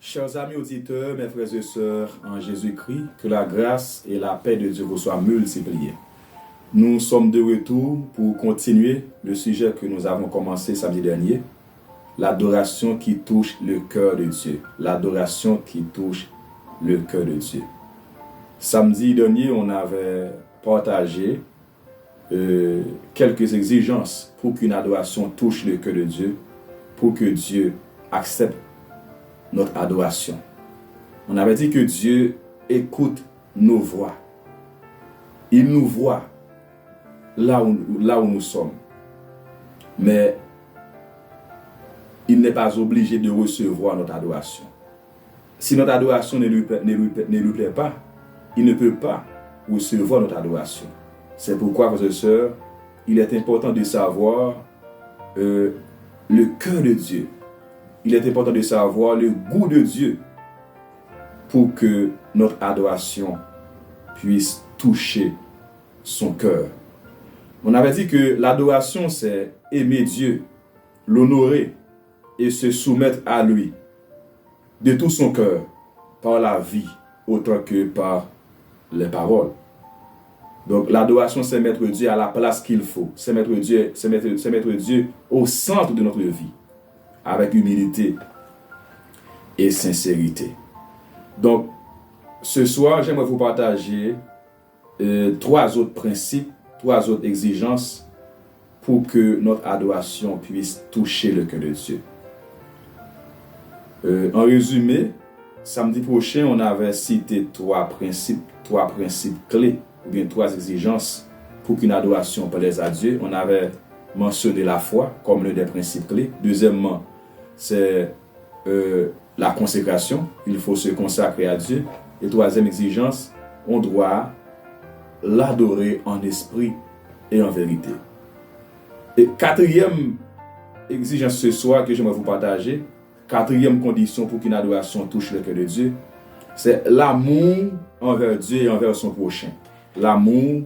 Chers amis auditeurs, mes frères et sœurs en Jésus-Christ, que la grâce et la paix de Dieu vous soient multipliées. Nous sommes de retour pour continuer le sujet que nous avons commencé samedi dernier, l'adoration qui touche le cœur de Dieu. L'adoration qui touche le cœur de Dieu. Samedi dernier, on avait partagé quelques exigences pour qu'une adoration touche le cœur de Dieu, pour que Dieu accepte notre adoration. On avait dit que Dieu écoute nos voix. Il nous voit là où nous sommes. Mais il n'est pas obligé de recevoir notre adoration. Si notre adoration ne lui plaît pas, il ne peut pas recevoir notre adoration. C'est pourquoi, frères et sœurs, il est important de savoir le cœur de Dieu. Il est important de savoir le goût de Dieu pour que notre adoration puisse toucher son cœur. On avait dit que l'adoration, c'est aimer Dieu, l'honorer et se soumettre à lui de tout son cœur, par la vie autant que par les paroles. Donc l'adoration, c'est mettre Dieu à la place qu'il faut, c'est mettre Dieu au centre de notre vie, avec humilité et sincérité. Donc, ce soir, j'aimerais vous partager trois autres principes, trois autres exigences pour que notre adoration puisse toucher le cœur de Dieu. En résumé, samedi prochain, on avait cité trois principes clés, ou bien trois exigences pour qu'une adoration plaise à Dieu. On avait mentionné la foi comme l'un des principes clés. Deuxièmement, c'est la consécration. Il faut se consacrer à Dieu. Et troisième exigence, on doit l'adorer en esprit et en vérité. Et quatrième exigence ce soir que j'aimerais vous partager, quatrième condition pour qu'une adoration touche le cœur de Dieu, c'est l'amour envers Dieu et envers son prochain. L'amour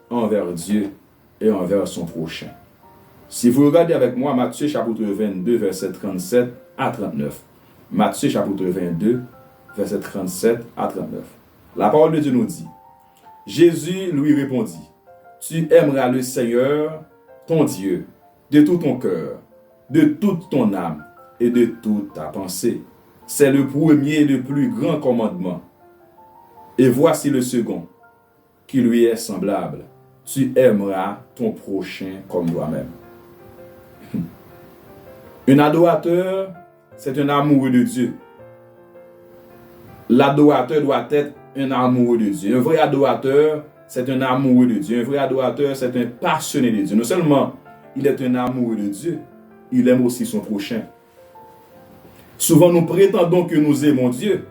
envers Dieu et envers son prochain. Si vous regardez avec moi Matthieu chapitre 22, verset 37 à 39. Matthieu chapitre 22, verset 37 à 39. La parole de Dieu nous dit: Jésus lui répondit: Tu aimeras le Seigneur, ton Dieu, de tout ton cœur, de toute ton âme et de toute ta pensée. C'est le premier et le plus grand commandement. Et voici le second, qui lui est semblable. Tu aimeras ton prochain comme toi-même. Un adorateur, c'est un amoureux de Dieu. L'adorateur doit être un amoureux de Dieu. Un vrai adorateur, c'est un amoureux de Dieu. Un vrai adorateur, c'est un passionné de Dieu. Non seulement il est un amoureux de Dieu, il aime aussi son prochain. Souvent, nous prétendons que nous aimons Dieu,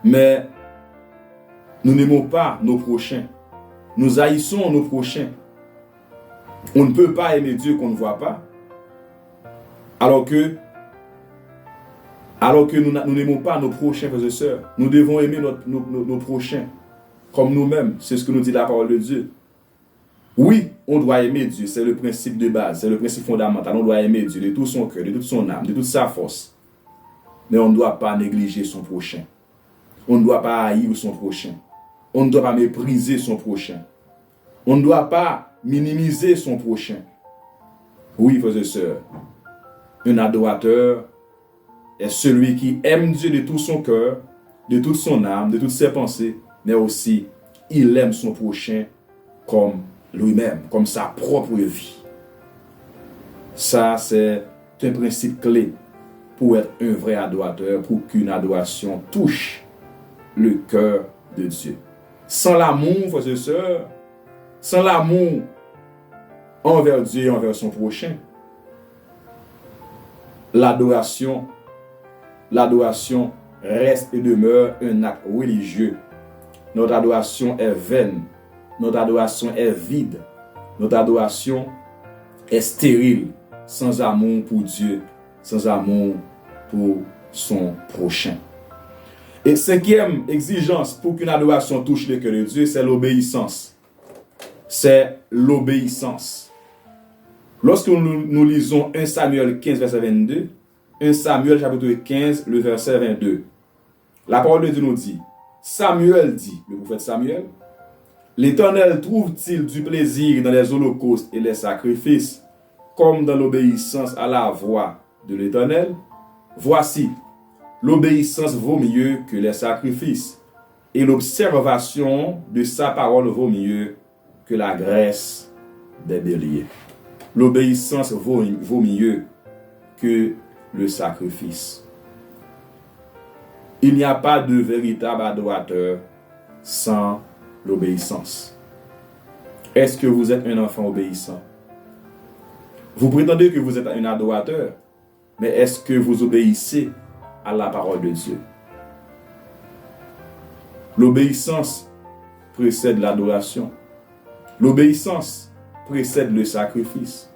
mais nous n'aimons pas nos prochains. Nous haïssons nos prochains. On ne peut pas aimer Dieu qu'on ne voit pas. Alors que nous n'aimons pas nos prochains frères et sœurs. Nous devons aimer nos prochains comme nous-mêmes. C'est ce que nous dit la parole de Dieu. Oui, on doit aimer Dieu. C'est le principe de base. C'est le principe fondamental. On doit aimer Dieu de tout son cœur, de toute son âme, de toute sa force. Mais on ne doit pas négliger son prochain. On ne doit pas haïr son prochain. On ne doit pas mépriser son prochain. On ne doit pas minimiser son prochain. Oui, frères et sœurs, un adorateur est celui qui aime Dieu de tout son cœur, de toute son âme, de toutes ses pensées, mais aussi il aime son prochain comme lui-même, comme sa propre vie. Ça, c'est un principe clé pour être un vrai adorateur, pour qu'une adoration touche le cœur de Dieu. Sans l'amour, frères et sœurs, sans l'amour envers Dieu et envers son prochain, l'adoration reste et demeure un acte religieux. Notre adoration est vaine. Notre adoration est vide. Notre adoration est stérile, sans amour pour Dieu, sans amour pour son prochain. Et cinquième exigence pour qu'une adoration touche le cœur de Dieu, c'est l'obéissance. C'est l'obéissance. Lorsque nous lisons 1 Samuel 15, verset 22, 1 Samuel chapitre 15, le verset 22. La parole de Dieu nous dit, Samuel dit, le prophète Samuel, l'Éternel trouve-t-il du plaisir dans les holocaustes et les sacrifices, comme dans l'obéissance à la voix de l'Éternel? Voici, l'obéissance vaut mieux que les sacrifices, et l'observation de sa parole vaut mieux que la graisse des béliers. L'obéissance vaut mieux que le sacrifice. Il n'y a pas de véritable adorateur sans l'obéissance. Est-ce que vous êtes un enfant obéissant? Vous prétendez que vous êtes un adorateur, mais est-ce que vous obéissez à la parole de Dieu? L'obéissance précède l'adoration. L'obéissance précède le sacrifice.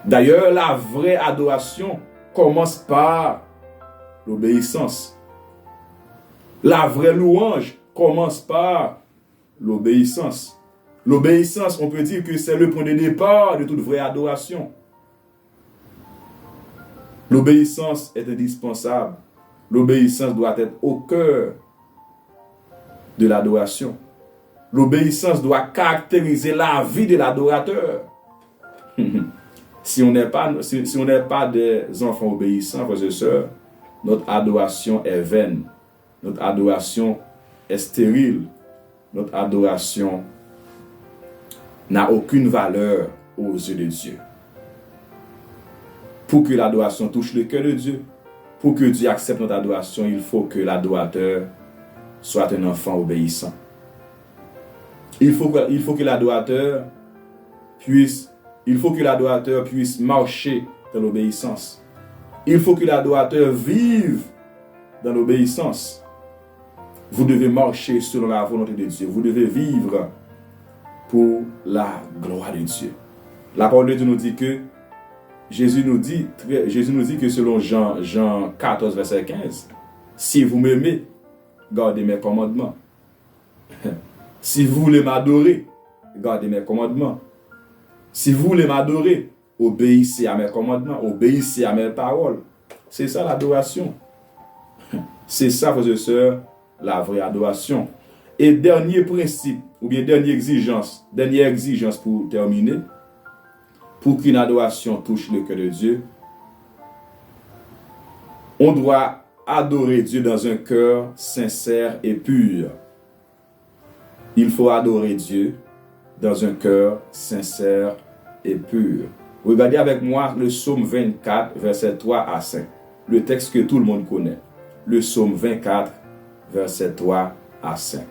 D'ailleurs, la vraie adoration commence par l'obéissance. La vraie louange commence par l'obéissance. L'obéissance, on peut dire que c'est le point de départ de toute vraie adoration. L'obéissance est indispensable. L'obéissance doit être au cœur de l'adoration. L'obéissance doit caractériser la vie de l'adorateur. Si on n'est pas des enfants obéissants, frères et sœurs, notre adoration est vaine. Notre adoration est stérile. Notre adoration n'a aucune valeur aux yeux de Dieu. Pour que l'adoration touche le cœur de Dieu, pour que Dieu accepte notre adoration, il faut que l'adorateur soit un enfant obéissant. Il faut que l'adorateur puisse marcher dans l'obéissance. Il faut que l'adorateur vive dans l'obéissance. Vous devez marcher selon la volonté de Dieu. Vous devez vivre pour la gloire de Dieu. La parole de Dieu nous dit que Jésus nous dit que selon Jean 14, verset 15, si vous m'aimez, gardez mes commandements. Si vous voulez m'adorer, gardez mes commandements. Si vous voulez m'adorer, obéissez à mes commandements, obéissez à mes paroles. C'est ça l'adoration. C'est ça, frères et sœurs, la vraie adoration. Et dernier principe, ou bien dernière exigence pour terminer, pour qu'une adoration touche le cœur de Dieu, on doit adorer Dieu dans un cœur sincère et pur. Il faut adorer Dieu dans un cœur sincère et pur. Regardez avec moi le psaume 24, verset 3 à 5. Le texte que tout le monde connaît. Le psaume 24, verset 3 à 5.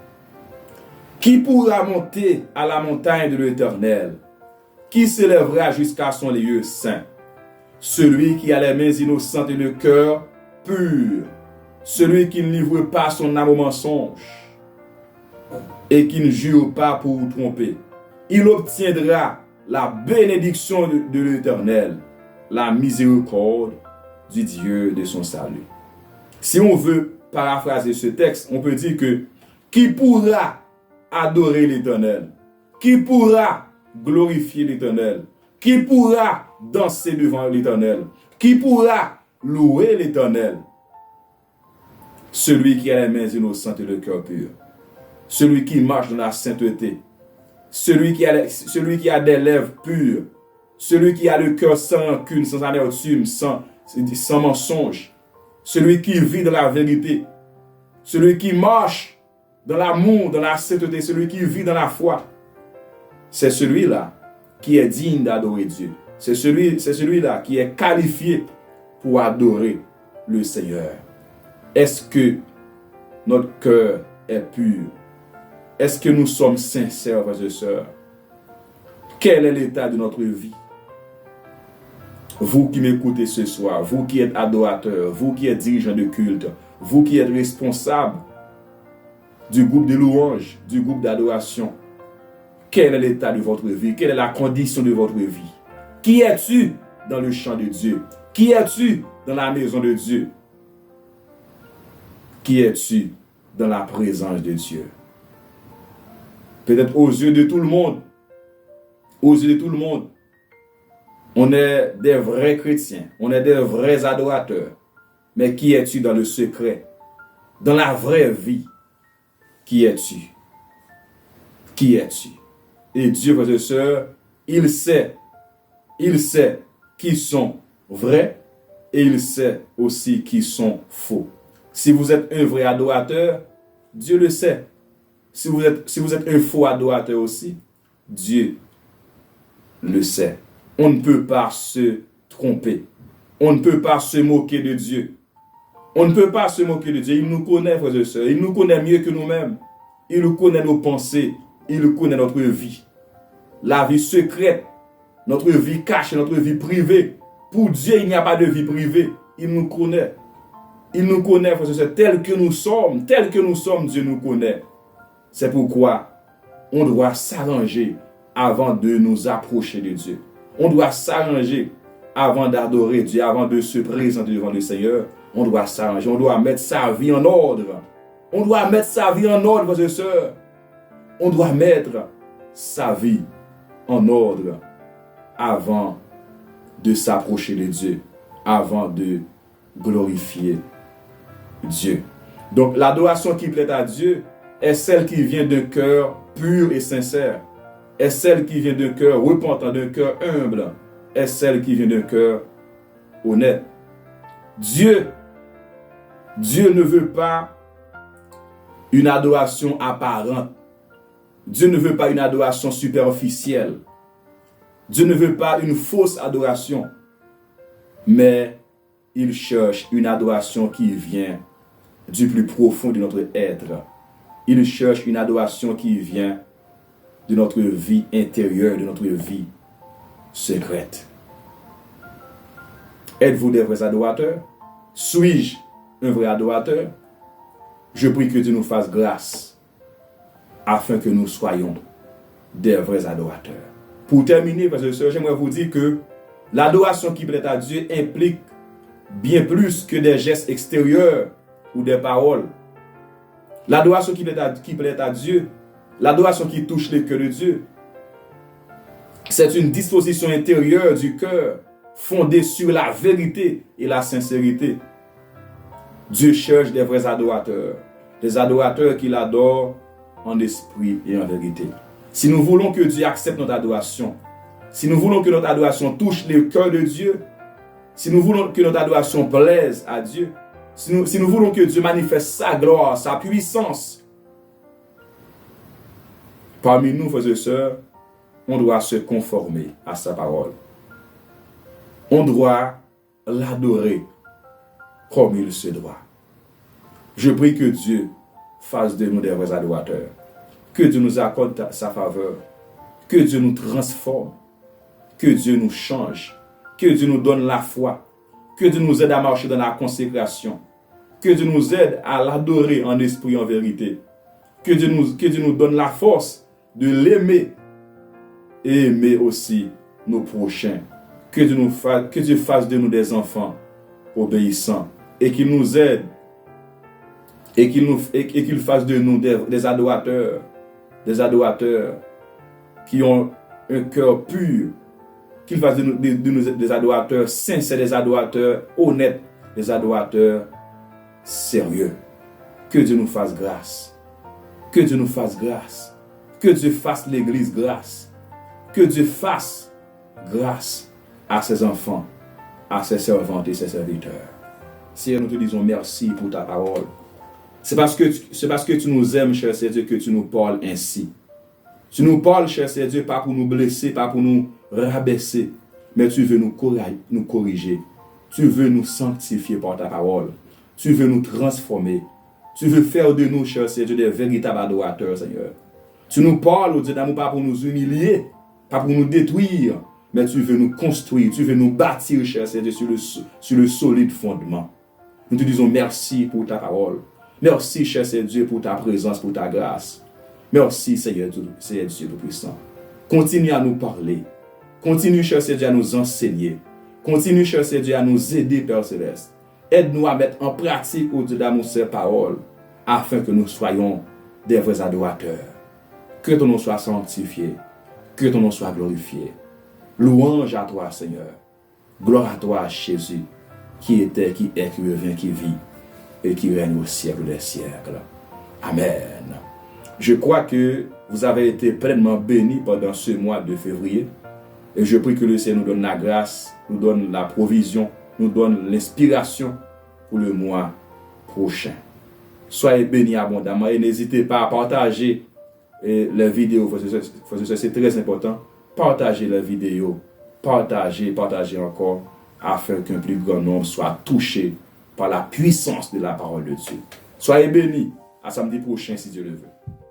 Qui pourra monter à la montagne de l'Éternel? Qui s'élèvera jusqu'à son lieu saint? Celui qui a les mains innocentes et le cœur pur. Celui qui ne livre pas son âme au mensonge et qui ne jure pas pour vous tromper. Il obtiendra la bénédiction de l'Éternel, la miséricorde du Dieu de son salut. Si on veut paraphraser ce texte, on peut dire que qui pourra adorer l'Éternel? Qui pourra glorifier l'Éternel? Qui pourra danser devant l'Éternel? Qui pourra louer l'Éternel? Celui qui a les mains innocentes et le cœur pur. Celui qui marche dans la sainteté. Celui qui a des lèvres pures. Celui qui a le cœur sans rancune, sans amertume, sans mensonge. Celui qui vit dans la vérité. Celui qui marche dans l'amour, dans la sainteté. Celui qui vit dans la foi. C'est celui-là qui est digne d'adorer Dieu. C'est celui-là qui est qualifié pour adorer le Seigneur. Est-ce que notre cœur est pur? Est-ce que nous sommes sincères, frères et sœurs? Quel est l'état de notre vie? Vous qui m'écoutez ce soir, vous qui êtes adorateur, vous qui êtes dirigeant de culte, vous qui êtes responsable du groupe de louanges, du groupe d'adoration, quel est l'état de votre vie? Quelle est la condition de votre vie? Qui es-tu dans le champ de Dieu? Qui es-tu dans la maison de Dieu? Qui es-tu dans la présence de Dieu? Peut-être aux yeux de tout le monde, On est des vrais chrétiens, on est des vrais adorateurs. Mais qui es-tu dans le secret? Dans la vraie vie, qui es-tu? Qui es-tu? Et Dieu, frères et sœurs, il sait qui sont vrais et il sait aussi qui sont faux. Si vous êtes un vrai adorateur, Dieu le sait. Si vous êtes un faux adorateur aussi, Dieu le sait. On ne peut pas se tromper. On ne peut pas se moquer de Dieu. On ne peut pas se moquer de Dieu. Il nous connaît, frères et sœurs. Il nous connaît mieux que nous-mêmes. Il nous connaît nos pensées. Il nous connaît notre vie. La vie secrète, notre vie cachée, notre vie privée. Pour Dieu, il n'y a pas de vie privée. Il nous connaît. Il nous connaît, frères et sœurs, tel que nous sommes. Tel que nous sommes, Dieu nous connaît. C'est pourquoi on doit s'arranger avant de nous approcher de Dieu. On doit s'arranger avant d'adorer Dieu, avant de se présenter devant le Seigneur. On doit s'arranger, on doit mettre sa vie en ordre. On doit mettre sa vie en ordre, frères et sœurs. On doit mettre sa vie en ordre avant de s'approcher de Dieu, avant de glorifier Dieu. Donc l'adoration qui plaît à Dieu est celle qui vient d'un cœur pur et sincère, est celle qui vient d'un cœur repentant, d'un cœur humble, est celle qui vient d'un cœur honnête. Dieu ne veut pas une adoration apparente. Dieu ne veut pas une adoration superficielle. Dieu ne veut pas une fausse adoration. Mais il cherche une adoration qui vient du plus profond de notre être. Il cherche une adoration qui vient de notre vie intérieure, de notre vie secrète. Êtes-vous des vrais adorateurs? Suis-je un vrai adorateur? Je prie que Dieu nous fasse grâce afin que nous soyons des vrais adorateurs. Pour terminer, parce que j'aimerais vous dire que l'adoration qui plaît à Dieu implique bien plus que des gestes extérieurs ou des paroles. L'adoration qui plaît à Dieu, l'adoration qui touche le cœur de Dieu, c'est une disposition intérieure du cœur fondée sur la vérité et la sincérité. Dieu cherche des vrais adorateurs, des adorateurs qui l'adorent en esprit et en vérité. Si nous voulons que Dieu accepte notre adoration, si nous voulons que notre adoration touche le cœur de Dieu, si nous voulons que notre adoration plaise à Dieu, si nous voulons que Dieu manifeste sa gloire, sa puissance, parmi nous, frères et sœurs, on doit se conformer à sa parole. On doit l'adorer comme il se doit. Je prie que Dieu fasse de nous des vrais adorateurs. Que Dieu nous accorde sa faveur. Que Dieu nous transforme. Que Dieu nous change. Que Dieu nous donne la foi. Que Dieu nous aide à marcher dans la consécration. Que Dieu nous aide à l'adorer en esprit et en vérité. Que Dieu nous donne la force de l'aimer et aimer aussi nos prochains. Que Dieu fasse de nous des enfants obéissants et qu'il nous aide et qu'il fasse de nous des adorateurs qui ont un cœur pur, qu'il fasse de nous des adorateurs sincères, des adorateurs honnêtes, des adorateurs sérieux. Que Dieu nous fasse grâce. Que Dieu nous fasse grâce. Que Dieu fasse l'Église grâce. Que Dieu fasse grâce à ses enfants, à ses servantes et ses serviteurs. Seigneur, nous te disons merci pour ta parole. C'est parce que tu nous aimes, cher Seigneur, que tu nous parles ainsi. Tu nous parles, cher Seigneur, pas pour nous blesser, pas pour nous rabaisser, mais tu veux nous corriger. Tu veux nous sanctifier par ta parole. Tu veux nous transformer. Tu veux faire de nous, cher Seigneur, des véritables adorateurs, Seigneur. Tu nous parles, Dieu d'amour, pas pour nous humilier, pas pour nous détruire, mais tu veux nous construire, tu veux nous bâtir, cher Seigneur, sur le solide fondement. Nous te disons merci pour ta parole. Merci, cher Seigneur Dieu, pour ta présence, pour ta grâce. Merci, Seigneur Dieu Tout-Puissant. Continue à nous parler. Continue, cher Seigneur Dieu, à nous enseigner. Continue, cher Seigneur Dieu, à nous aider, Père Céleste. Aide-nous à mettre en pratique, au Dieu d'amour, ces paroles, afin que nous soyons des vrais adorateurs. Que ton nom soit sanctifié. Que ton nom soit glorifié. Louange à toi, Seigneur. Gloire à toi, Jésus, qui était, qui est, qui revient, qui vit et qui règne au siècle des siècles. Amen. Je crois que vous avez été pleinement bénis pendant ce mois de février. Et je prie que le Seigneur nous donne la grâce, nous donne la provision, nous donne l'inspiration pour le mois prochain. Soyez bénis abondamment et n'hésitez pas à partager les vidéos. C'est très important. Partagez les vidéos. Partagez encore afin qu'un plus grand nombre soit touché par la puissance de la parole de Dieu. Soyez bénis. À samedi prochain si Dieu le veut.